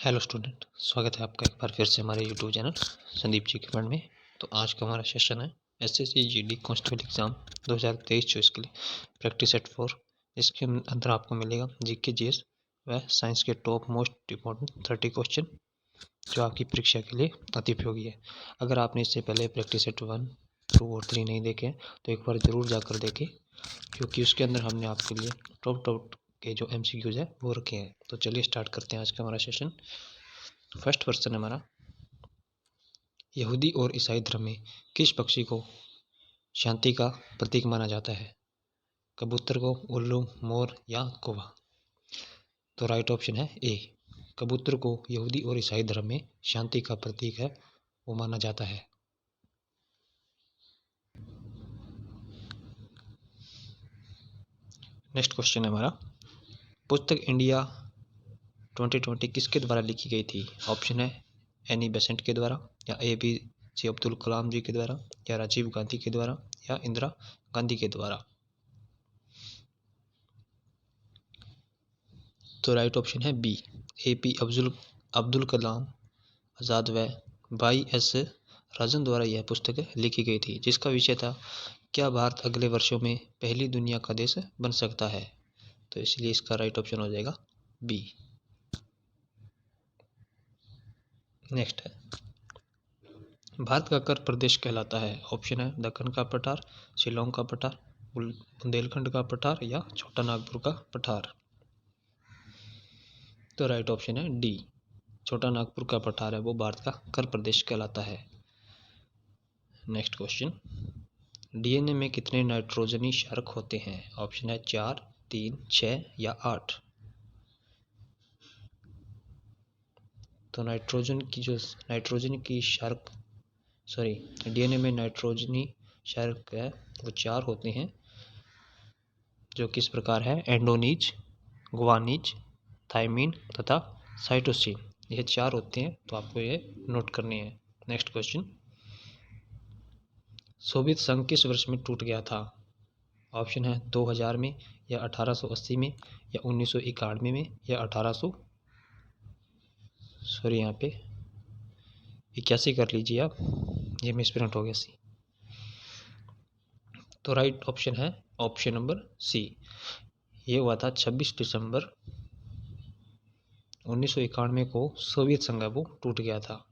Hello student, स्वागत है आपका एक बार फिर से हमारे यूट्यूब चैनल संदीप जी के पढ़ में। तो आज का हमारा सेशन है एसएससी जीडी कांस्टेबल एग्ज़ाम 2023-24 के लिए प्रैक्टिस सेट 4। इसके अंदर आपको मिलेगा जीके जीएस व साइंस के टॉप मोस्ट इम्पोर्टेंट 30 क्वेश्चन जो आपकी परीक्षा के लिए अति उपयोगी है। अगर आपने इससे पहले प्रैक्टिस सेट 1, 2 और 3 नहीं देखे तो एक बार ज़रूर जाकर देखें, क्योंकि उसके अंदर हमने आपके लिए टॉप के जो एमसीक्यूज है वो रखे हैं। तो चलिए स्टार्ट करते हैं आज का हमारा सेशन। फर्स्ट क्वेश्चन है हमारा, यहूदी और ईसाई धर्म में किस पक्षी को शांति का प्रतीक माना जाता है? कबूतर को, उल्लू, मोर या कौवा? तो राइट ऑप्शन है ए, कबूतर को यहूदी और ईसाई धर्म में शांति का प्रतीक है वो माना जाता है। नेक्स्ट क्वेश्चन है हमारा, पुस्तक इंडिया 2020 किसके द्वारा लिखी गई थी? ऑप्शन है एनी बेसेंट के द्वारा, या APJ अब्दुल कलाम जी के द्वारा, या राजीव गांधी के द्वारा, या इंदिरा गांधी के द्वारा? तो राइट ऑप्शन है बी, AP अब्दुल कलाम आज़ाद व भाई एस राजन द्वारा यह पुस्तक लिखी गई थी, जिसका विषय था क्या भारत अगले वर्षों में पहली दुनिया का देश बन सकता है? तो इसलिए इसका राइट ऑप्शन हो जाएगा बी। नेक्स्ट है, भारत का कर प्रदेश कहलाता है? ऑप्शन है दक्कन का पठार, शिलोंग का पठार, बुंदेलखंड का पठार, या छोटा नागपुर का पठार? तो राइट ऑप्शन है डी, छोटा नागपुर का पठार है वो भारत का कर प्रदेश कहलाता है। नेक्स्ट क्वेश्चन, डीएनए में कितने नाइट्रोजनी क्षारक होते हैं? ऑप्शन है 4, 3, 6 या 8? तो नाइट्रोजन की क्षारक डीएनए में नाइट्रोजनी क्षारक है वो 4 होते हैं, जो किस प्रकार है एंडोनीज, गुआनीज, थायमीन तथा साइटोसिन। ये 4 होते हैं, तो आपको ये नोट करनी है। नेक्स्ट क्वेश्चन, सोवियत संघ किस वर्ष में टूट गया था? ऑप्शन है 2000 में, या 1880 में, या 1991 में, या 81 कर लीजिए आप, ये मिसप्रिंट हो गया सी। तो राइट ऑप्शन है ऑप्शन नंबर सी, ये हुआ था 26 दिसंबर 1991 को सोवियत संघ वो टूट गया था।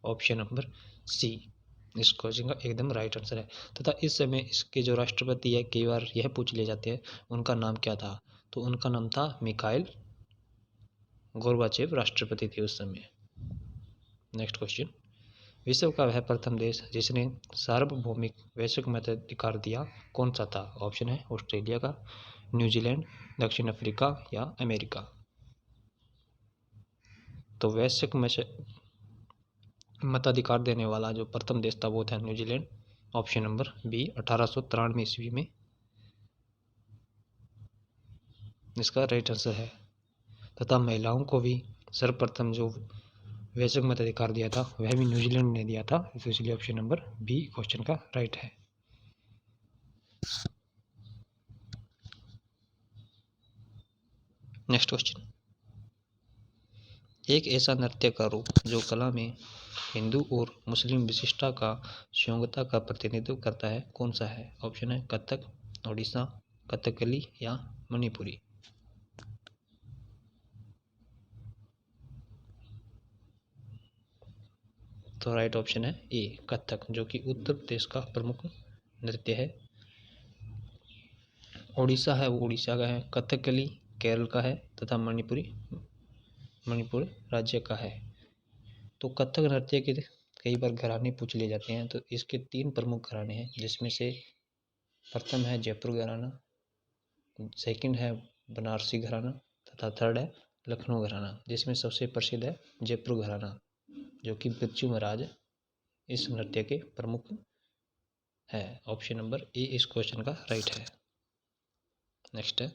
ऑप्शन नंबर सी इस क्वेश्चन का एकदम राइट आंसर है। तथा इस समय इसके जो राष्ट्रपति है, कई बार यह पूछ ले जाते हैं उनका नाम क्या था, तो उनका नाम था मिखाइल गोर्बाचेव, राष्ट्रपति थे उस समय। नेक्स्ट क्वेश्चन, विश्व का वह प्रथम देश जिसने सार्वभौमिक वैश्विक मताधिकार दिया कौन सा था? ऑप्शन है ऑस्ट्रेलिया का, न्यूजीलैंड, दक्षिण अफ्रीका, या अमेरिका? तो वैश्विक मताधिकार देने वाला जो प्रथम देश था वो था न्यूजीलैंड। ऑप्शन नंबर बी 1893 ईस्वी में इसका राइट आंसर है। तथा महिलाओं को भी सर्वप्रथम जो वैश्विक मताधिकार दिया था वह भी न्यूजीलैंड ने दिया था, इसलिए ऑप्शन नंबर बी क्वेश्चन का राइट है। नेक्स्ट क्वेश्चन, एक ऐसा नृत्य का रूप जो कला में हिंदू और मुस्लिम विशिष्टता का संयोगता का प्रतिनिधित्व करता है कौन सा है? ऑप्शन है कथक, ओडिशा, कथकली, या मणिपुरी? तो राइट ऑप्शन है ए कथक, जो कि उत्तर प्रदेश का प्रमुख नृत्य है। ओडिशा है वो उड़ीसा का है, कथकली केरल का है, तथा मणिपुर राज्य का है। तो कथक नृत्य के कई बार घराने पूछ लिए जाते हैं, तो इसके 3 प्रमुख घराने हैं, जिसमें से प्रथम है जयपुर घराना, सेकंड है बनारसी घराना, तथा थर्ड है लखनऊ घराना, जिसमें सबसे प्रसिद्ध है जयपुर घराना, जो कि बिरजू महाराज इस नृत्य के प्रमुख है। ऑप्शन नंबर ए इस क्वेश्चन का राइट है। नेक्स्ट है,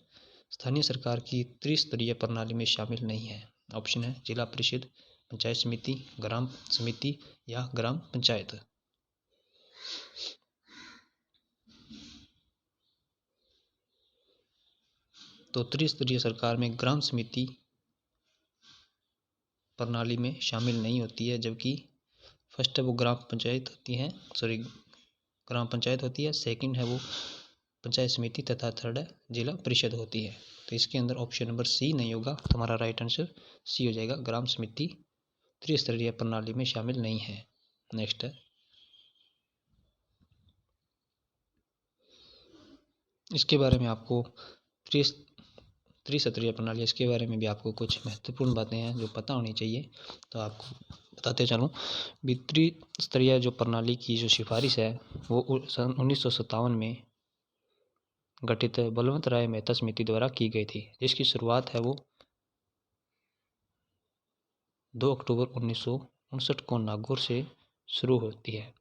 स्थानीय सरकार की त्रिस्तरीय प्रणाली में शामिल नहीं है। ऑप्शन है जिला परिषद, पंचायत समिति, ग्राम समिति, या ग्राम पंचायत? तो त्रिस्तरीय सरकार में ग्राम समिति प्रणाली में शामिल नहीं होती है, जबकि फर्स्ट है वो ग्राम पंचायत होती है, ग्राम पंचायत होती है, सेकंड है वो पंचायत समिति तथा थर्ड है जिला परिषद होती है। तो इसके अंदर ऑप्शन नंबर सी नहीं होगा, तो हमारा राइट आंसर सी हो जाएगा, ग्राम समिति त्रिस्तरीय प्रणाली में शामिल नहीं है। नेक्स्ट है, इसके बारे में आपको त्रिस्तरीय प्रणाली, इसके बारे में भी आपको कुछ महत्वपूर्ण बातें हैं जो पता होनी चाहिए, तो आपको बताते चलूँ। त्रिस्तरीय जो प्रणाली की जो सिफारिश है वो सन 1957 में गठित बलवंत राय मेहता समिति द्वारा की गई थी, जिसकी शुरुआत है वो 2 अक्टूबर 1959 को नागौर से शुरू होती है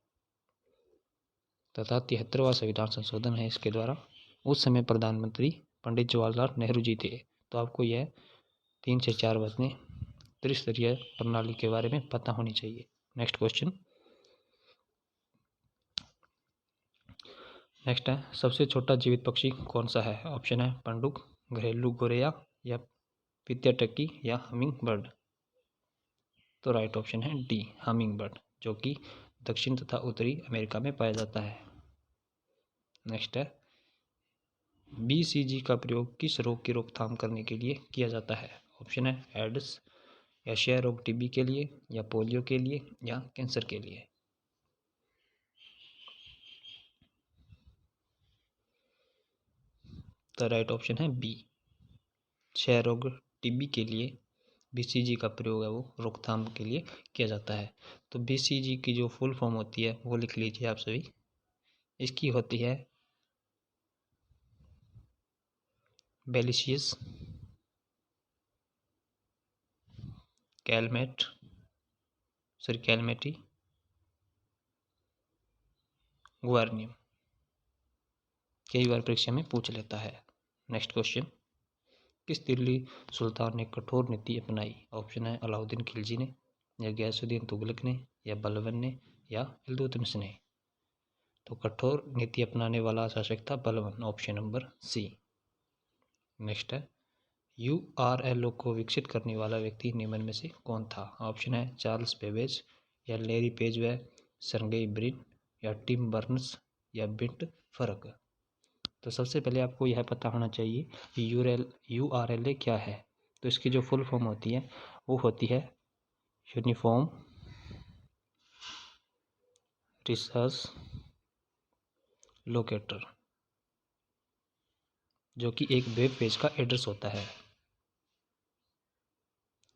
तथा 73वां संविधान संशोधन है इसके द्वारा। उस समय प्रधानमंत्री पंडित जवाहरलाल नेहरू जी थे। तो आपको यह 3 से 4 बातें त्रिस्तरीय प्रणाली के बारे में पता होनी चाहिए। नेक्स्ट क्वेश्चन, नेक्स्ट है, सबसे छोटा जीवित पक्षी कौन सा है? ऑप्शन है पंडुक, घरेलू गोरैया या पीतिया टक्की या हमिंग बर्ड। तो राइट ऑप्शन है डी, हमिंग बर्ड, जो कि दक्षिण तथा उत्तरी अमेरिका में पाया जाता है। नेक्स्ट है, BCG का प्रयोग किस रोग की रोकथाम करने के लिए किया जाता है? ऑप्शन है एड्स या क्षय रोग टीबी के लिए या पोलियो के लिए या कैंसर के लिए। तो राइट ऑप्शन है बी, क्षय रोग टीबी के लिए BCG का प्रयोग है वो रोकथाम के लिए किया जाता है। तो BCG की जो फुल फॉर्म होती है वो लिख लीजिए आप सभी। इसकी होती है बैलिशियस कैलमेटी गुआर्नियम। कई बार परीक्षा में पूछ लेता है। नेक्स्ट क्वेश्चन, किस दिल्ली सुल्तान ने कठोर नीति अपनाई? ऑप्शन है अलाउद्दीन खिलजी ने या गयासुद्दीन तुगलक ने या बलबन ने या इल्तुतमिश ने। तो कठोर नीति अपनाने वाला शासक था Balban, option number C. Next है, URLO को विकसित करने वाला व्यक्ति निम्न में से कौन था? ऑप्शन है चार्ल्स बेबेज या लैरी पेज व सर्गेई ब्रिन या टिम बर्नस या बिंट फर्क। तो सबसे पहले आपको यह पता होना चाहिए कि URLA क्या है। तो इसकी जो फुल फॉर्म होती है वो होती है यूनिफॉर्म रिसर्च लोकेटर, जो कि एक वेब पेज का एड्रेस होता है।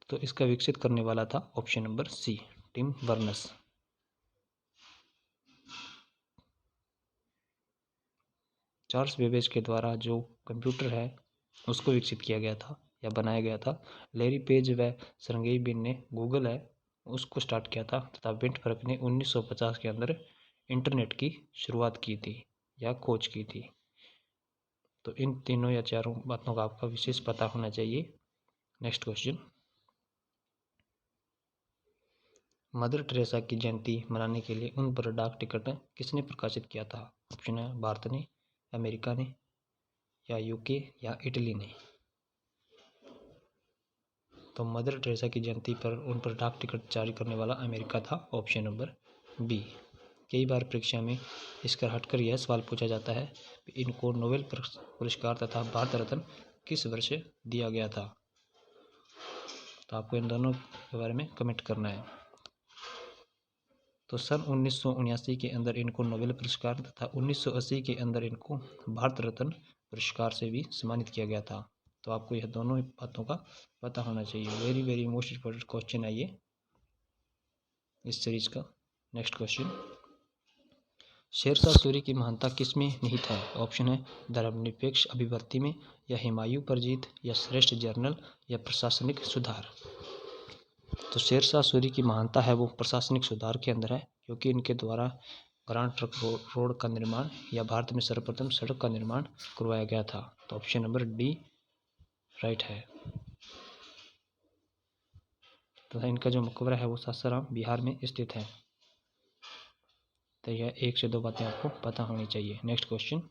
तो इसका विकसित करने वाला था option number C, Tim Berners. Charles Babbage के द्वारा जो कंप्यूटर है उसको विकसित किया गया था या बनाया गया था। लैरी पेज व सर्गेई ब्रिन ने गूगल है उसको स्टार्ट किया था तथा बिंट फर्क ने 1950 के अंदर इंटरनेट की शुरुआत की थी या खोज की थी। तो इन तीनों या चारों बातों का आपका विशेष पता होना चाहिए। नेक्स्ट क्वेश्चन, मदर टेरेसा की जयंती मनाने के लिए उन पर डाक टिकट किसने प्रकाशित किया था? ऑप्शन है भारत ने, अमेरिका ने या UK या इटली ने। तो मदर टेरेसा की जयंती पर उन पर डाक टिकट जारी करने वाला अमेरिका था, ऑप्शन नंबर बी। कई बार परीक्षा में इसका हटकर यह सवाल पूछा जाता है कि इनको नोबेल पुरस्कार तथा भारत रत्न किस वर्ष दिया गया था। तो आपको इन दोनों के बारे में कमेंट करना है। तो सन 1979 के अंदर इनको नोबेल पुरस्कार तथा 1980 के अंदर इनको भारत रत्न पुरस्कार से भी सम्मानित किया गया था। तो आपको यह दोनों बातों का पता होना चाहिए। Very very most important question है ये इस सीरीज का। नेक्स्ट क्वेश्चन, शेरशाह सूरी की महानता किसमें निहित है? ऑप्शन है धर्मनिरपेक्ष अभिव्यक्ति में या हुमायूं पर जीत या श्रेष्ठ जर्नल या प्रशासनिक सुधार। तो शेरशाह सूरी की महानता है वो प्रशासनिक सुधार के अंदर है, क्योंकि इनके द्वारा ग्रांड ट्रंक रोड का निर्माण या भारत में सर्वप्रथम सड़क का निर्माण करवाया गया था। तो ऑप्शन नंबर डी राइट है। तथा इनका जो मकबरा है वो सासाराम बिहार में स्थित है। तो यह 1 से 2 बातें आपको पता होनी चाहिए। नेक्स्ट क्वेश्चन,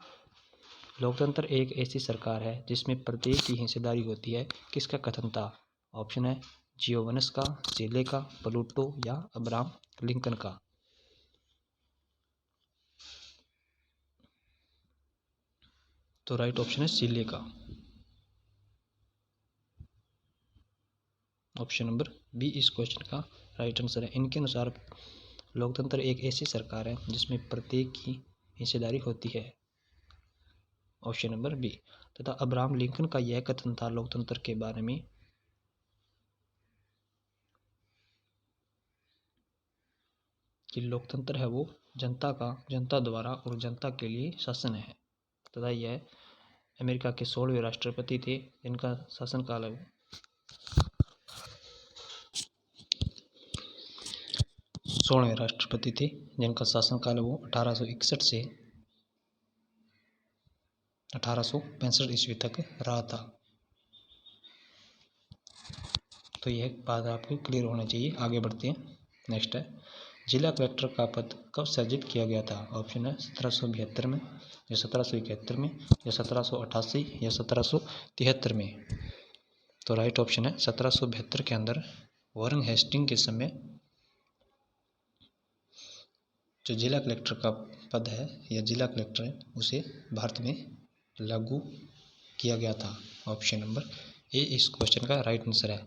लोकतंत्र एक ऐसी सरकार है जिसमें प्रत्येक की हिस्सेदारी होती है, किसका कथन था? ऑप्शन है जियोवनस का, सीले का, प्लूटो या अब्राहम लिंकन का? तो राइट ऑप्शन है सीले का। ऑप्शन नंबर बी इस क्वेश्चन का राइट आंसर है। इनके अनुसार लोकतंत्र एक ऐसी सरकार है जिसमें प्रत्येक की हिस्सेदारी होती है। Option number B. तथा अब्राहम लिंकन का यह कथन था लोकतंत्र के बारे में कि लोकतंत्र है वो जनता का, जनता द्वारा और जनता के लिए शासन है। तथा यह अमेरिका के 16वें राष्ट्रपति थे जिनका शासनकाल है 16वें राष्ट्रपति थे जिनका शासनकाल है वो 1861 से 1865 ईस्वी तक रहा था। तो यह बात आपको क्लियर होना चाहिए। आगे बढ़ते हैं। नेक्स्ट है, जिला कलेक्टर का पद कब सृजित किया गया था? ऑप्शन है 1772 में या 1771 में या 1788 या 1773 में? तो राइट ऑप्शन है 1772 के अंदर वॉरेन हेस्टिंग के समय जो जिला कलेक्टर का पद है या जिला कलेक्टर है उसे भारत में लागू किया गया था। ऑप्शन नंबर ए इस क्वेश्चन का राइट आंसर है।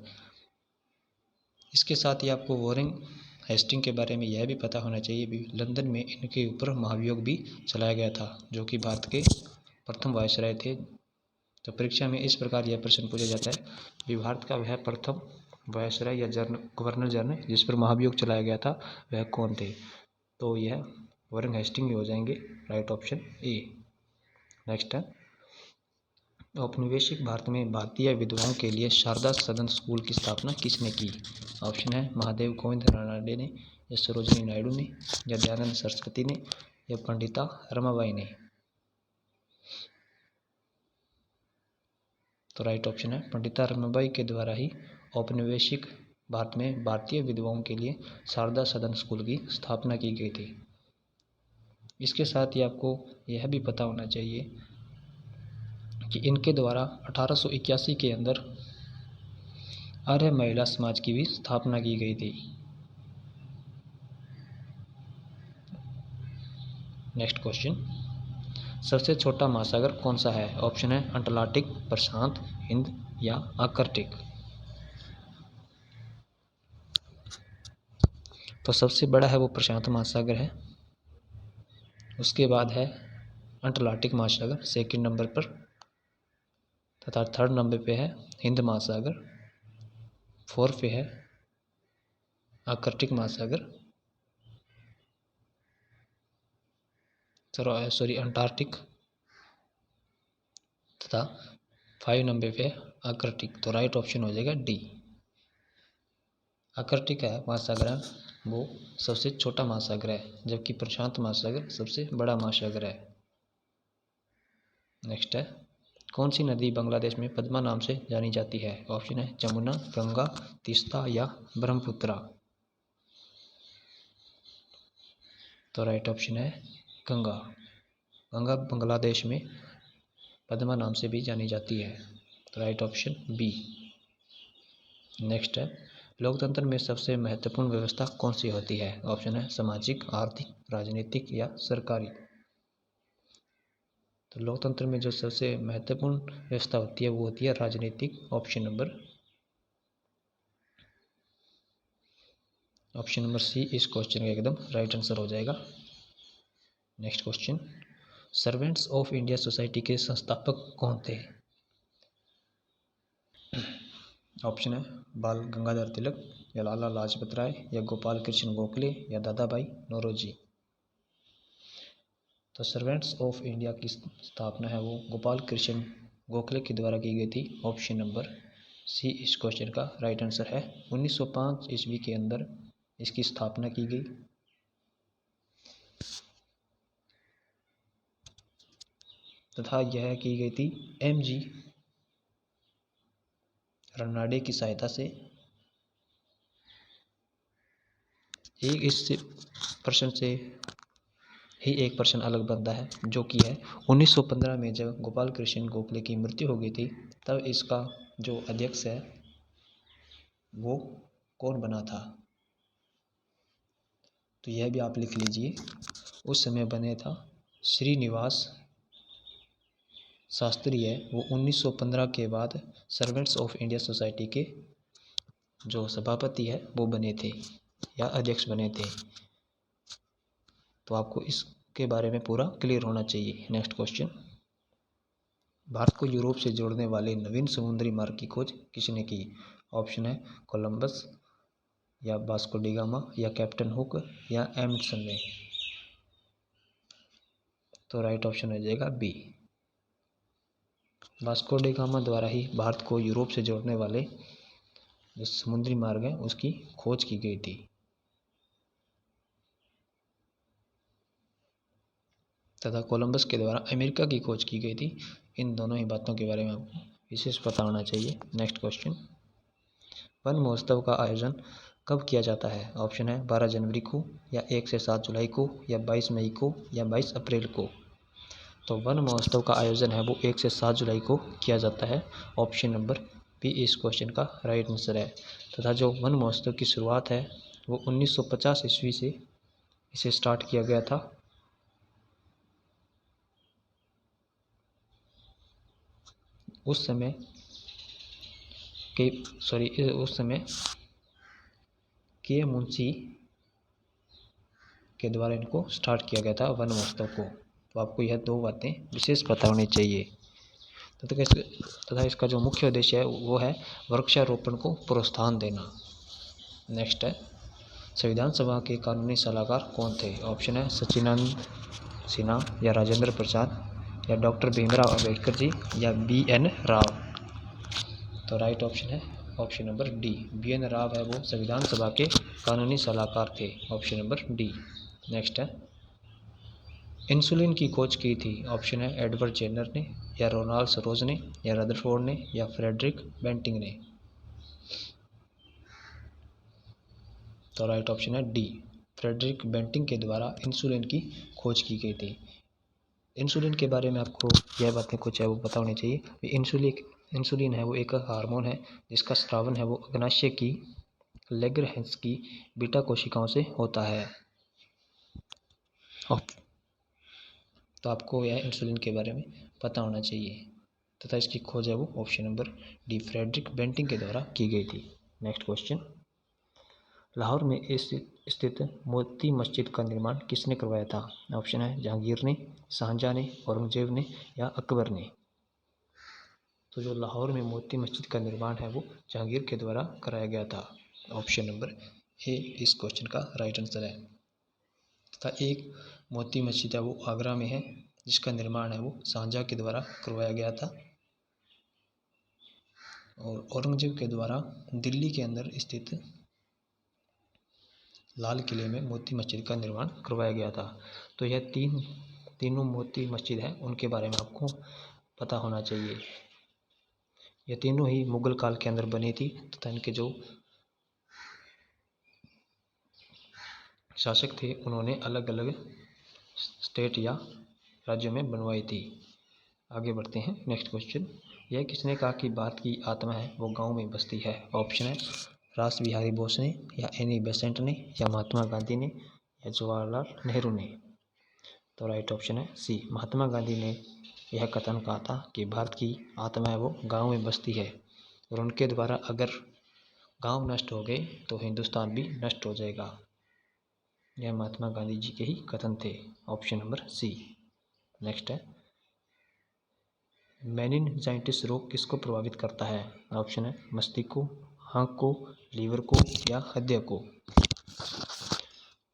इसके साथ ही आपको वॉरेन हेस्टिंग के बारे में यह भी पता होना चाहिए भी लंदन में इनके ऊपर महाभियोग भी चलाया गया था जो कि भारत के प्रथम वायसराय थे। तो परीक्षा में इस प्रकार यह प्रश्न पूछा जाता है कि भारत का वह प्रथम वायसराय या गवर्नर जनरल जिस पर महाभियोग चलाया गया था वह कौन थे? तो यह वॉरेन हेस्टिंग ही हो जाएंगे। Right option A. नेक्स्ट है, औपनिवेशिक भारत में भारतीय विधवाओं के लिए शारदा सदन स्कूल की स्थापना किसने की? ऑप्शन है महादेव गोविंद रानडे ने या सरोजिनी नायडू ने या दयानंद सरस्वती ने या पंडिता रमाबाई ने? तो राइट ऑप्शन है पंडिता रमाबाई के द्वारा ही औपनिवेशिक भारत में भारतीय विधवाओं के लिए शारदा सदन स्कूल की स्थापना की गई थी। इसके साथ ही आपको यह भी पता होना चाहिए कि इनके द्वारा 1881 के अंदर आर्य महिला समाज की भी स्थापना की गई थी। नेक्स्ट क्वेश्चन, सबसे छोटा महासागर कौन सा है? ऑप्शन है अटलांटिक, प्रशांत, हिंद या आर्कटिक? तो सबसे बड़ा है वो प्रशांत महासागर है, उसके बाद है अटलांटिक महासागर सेकंड नंबर पर, तथा थर्ड नंबर पे है हिंद महासागर, फोर्थ पे है आर्कटिक महासागर अंटार्कटिक, तथा 5 नंबर पे आर्कटिक। तो राइट ऑप्शन हो जाएगा डी। आर्कटिक है महासागर है वो सबसे छोटा महासागर है जबकि प्रशांत महासागर सबसे बड़ा महासागर है। नेक्स्ट है, कौन सी नदी बांग्लादेश में पद्मा नाम से जानी जाती है? ऑप्शन है जमुना, गंगा, तीस्ता या ब्रह्मपुत्रा? तो राइट ऑप्शन है गंगा। गंगा बांग्लादेश में पद्मा नाम से भी जानी जाती है। तो राइट ऑप्शन बी। नेक्स्ट है, लोकतंत्र में सबसे महत्वपूर्ण व्यवस्था कौन सी होती है? ऑप्शन है सामाजिक, आर्थिक, राजनीतिक या सरकारी? तो लोकतंत्र में जो सबसे महत्वपूर्ण व्यवस्था होती है वो होती है राजनीतिक। ऑप्शन नंबर सी इस क्वेश्चन का एकदम राइट आंसर हो जाएगा। Next question, servants of India society के संस्थापक कौन थे? ऑप्शन है बाल गंगाधर तिलक या लाला लाजपत राय या गोपाल कृष्ण गोखले या दादा भाई नौरोजी? तो सर्वेंट्स ऑफ इंडिया की स्थापना है वो गोपाल कृष्ण गोखले के द्वारा की गई थी। ऑप्शन नंबर सी इस क्वेश्चन का राइट आंसर है। 1905 ईस्वी के अंदर इसकी स्थापना की गई तथा यह की गई थी एम.जी. रानडे की सहायता से। एक इस प्रश्न से ही एक प्रश्न अलग बनता है जो कि है 1915 में जब गोपाल कृष्ण गोखले की मृत्यु हो गई थी तब इसका जो अध्यक्ष है वो कौन बना था? तो यह भी आप लिख लीजिए। उस समय बने था श्रीनिवास शास्त्री है, वो 1915 के बाद सर्वेंट्स ऑफ इंडिया सोसाइटी के जो सभापति है वो बने थे या अध्यक्ष बने थे। तो आपको इसके बारे में पूरा क्लियर होना चाहिए। नेक्स्ट क्वेश्चन, भारत को यूरोप से जोड़ने वाले नवीन समुद्री मार्ग की खोज किसने की? ऑप्शन है कोलंबस या वास्को डी गामा या कैप्टन हुक या एम्undsen ने। तो राइट ऑप्शन हो जाएगा बी, वास्को डी गामा द्वारा ही भारत को यूरोप से जोड़ने वाले जो समुद्री मार्ग है उसकी खोज की गई थी तथा कोलंबस के द्वारा अमेरिका की खोज की गई थी। इन दोनों ही बातों के बारे में आपको विशेष पता होना चाहिए। नेक्स्ट क्वेश्चन, वन महोत्सव का आयोजन कब किया जाता है? ऑप्शन है 12 जनवरी को या 1 से 7 जुलाई को या 22 मई को या 22 अप्रैल को। तो वन महोत्सव का आयोजन है वो 1 से 7 जुलाई को किया जाता है। ऑप्शन नंबर बी इस क्वेश्चन का राइट आंसर है। तथा जो वन महोत्सव की शुरुआत है वो 1950 ईस्वी से इसे स्टार्ट किया गया था। उस समय के मुंशी के द्वारा इनको स्टार्ट किया गया था वन महोत्सव को। तो आपको यह दो बातें विशेष पता होनी चाहिए। तथा इसका जो मुख्य उद्देश्य है वो है वृक्षारोपण को प्रोत्साहन देना। नेक्स्ट है, संविधान सभा के कानूनी सलाहकार कौन थे? ऑप्शन है सच्चिदानंद सिन्हा या राजेंद्र प्रसाद या डॉक्टर भीमराव अम्बेडकर जी या BN राव। तो राइट ऑप्शन है option number D, BN Rao है वो संविधान सभा के कानूनी सलाहकार थे। Option number D. नेक्स्ट है, इंसुलिन की खोज की थी। ऑप्शन है एडवर्ड जेनर ने या रोनाल्ड सरोज ने या रदरफोर्ड ने या फ्रेडरिक बेंटिंग ने। तो राइट ऑप्शन है डी, फ्रेडरिक बेंटिंग के द्वारा इंसुलिन की खोज की गई थी। इंसुलिन के बारे में आपको यह बातें कुछ है वो पता होनी चाहिए। इंसुलिन है वो एक हार्मोन है जिसका स्रावन है वो अग्नाशय की लेगरहेंस की बीटा कोशिकाओं से होता है। तो आपको यह इंसुलिन के बारे में पता होना चाहिए तथा इसकी खोज है वो option number D, Frederick Banting के द्वारा की गई थी। नेक्स्ट क्वेश्चन, लाहौर में स्थित मोती मस्जिद का निर्माण किसने करवाया था? ऑप्शन है जहांगीर ने, शाहजहां ने, औरंगजेब ने या अकबर ने। तो जो लाहौर में मोती मस्जिद का निर्माण है वो जहांगीर के द्वारा कराया गया था। ऑप्शन नंबर ए इस क्वेश्चन का राइट आंसर है। तथा एक मोती मस्जिद है वो आगरा में है जिसका निर्माण है वो शाहजहां के द्वारा करवाया गया था। और औरंगजेब के द्वारा दिल्ली के अंदर स्थित लाल किले में मोती मस्जिद का निर्माण करवाया गया था। तो यह तीनों मोती मस्जिद हैं उनके बारे में आपको पता होना चाहिए। यह तीनों ही मुगल काल के अंदर बनी थी तथा इनके जो शासक थे उन्होंने अलग अलग स्टेट या राज्यों में बनवाई थी। आगे बढ़ते हैं। नेक्स्ट क्वेश्चन, यह किसने कहा कि भारत की आत्मा है वो गांव में बसती है? ऑप्शन है रास बिहारी बोस ने या एनी बेसेंट ने या महात्मा गांधी ने या जवाहरलाल नेहरू ने। तो राइट ऑप्शन है सी, महात्मा गांधी ने यह कथन कहा था कि भारत की आत्मा है वो गांव में बसती है और उनके द्वारा अगर गांव नष्ट हो गए तो हिंदुस्तान भी नष्ट हो जाएगा। यह महात्मा गांधी जी के ही कथन थे। Option number C. नेक्स्ट है, मेनिनजाइटिस रोग किसको प्रभावित करता है? ऑप्शन है मस्तिष्क को, आँख को, लीवर को या हृदय को।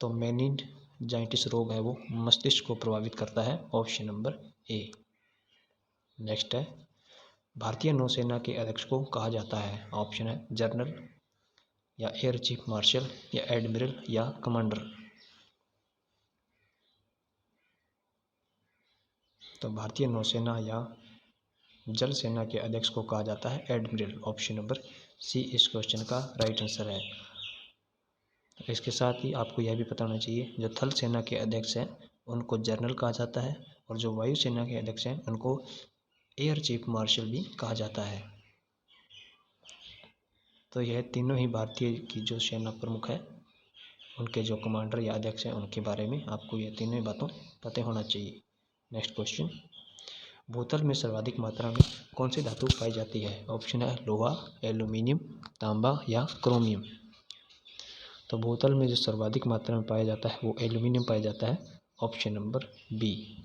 तो मेनिनजाइटिस रोग है वो मस्तिष्क को प्रभावित करता है। Option number A. नेक्स्ट है, भारतीय नौसेना के अध्यक्ष को कहा जाता है? ऑप्शन है जनरल या एयर चीफ मार्शल या एडमिरल या कमांडर। तो भारतीय नौसेना या जल सेना के अध्यक्ष को कहा जाता है एडमिरल। ऑप्शन नंबर सी इस क्वेश्चन का राइट आंसर है। इसके साथ ही आपको यह भी पता होना चाहिए जो थल सेना के अध्यक्ष हैं उनको जनरल कहा जाता है और जो वायु सेना के अध्यक्ष हैं उनको एयर चीफ मार्शल भी कहा जाता है। तो यह तीनों ही भारतीय की जो सेना प्रमुख है, उनके जो कमांडर या अध्यक्ष हैं, उनके बारे में आपको ये तीनों बातों पता होना चाहिए। नेक्स्ट क्वेश्चन, भूतल में सर्वाधिक मात्रा में कौन सी धातु पाई जाती है? ऑप्शन है लोहा, एल्यूमिनियम, तांबा या क्रोमियम। तो भूतल में जो सर्वाधिक मात्रा में पाया जाता है वो एल्यूमिनियम पाया जाता है, ऑप्शन नंबर बी।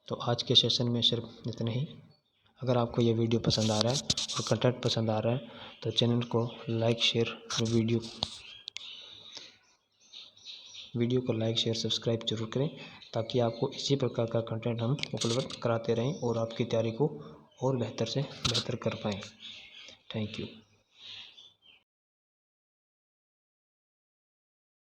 तो आज के सेशन में सिर्फ इतना ही। अगर आपको ये वीडियो पसंद आ रहा है और कंटेंट पसंद आ रहा है तो चैनल को लाइक शेयर, वीडियो को लाइक शेयर सब्सक्राइब जरूर करें, ताकि आपको इसी प्रकार का कंटेंट हम उपलब्ध कराते रहें और आपकी तैयारी को और बेहतर से बेहतर कर पाएँ। Thank you.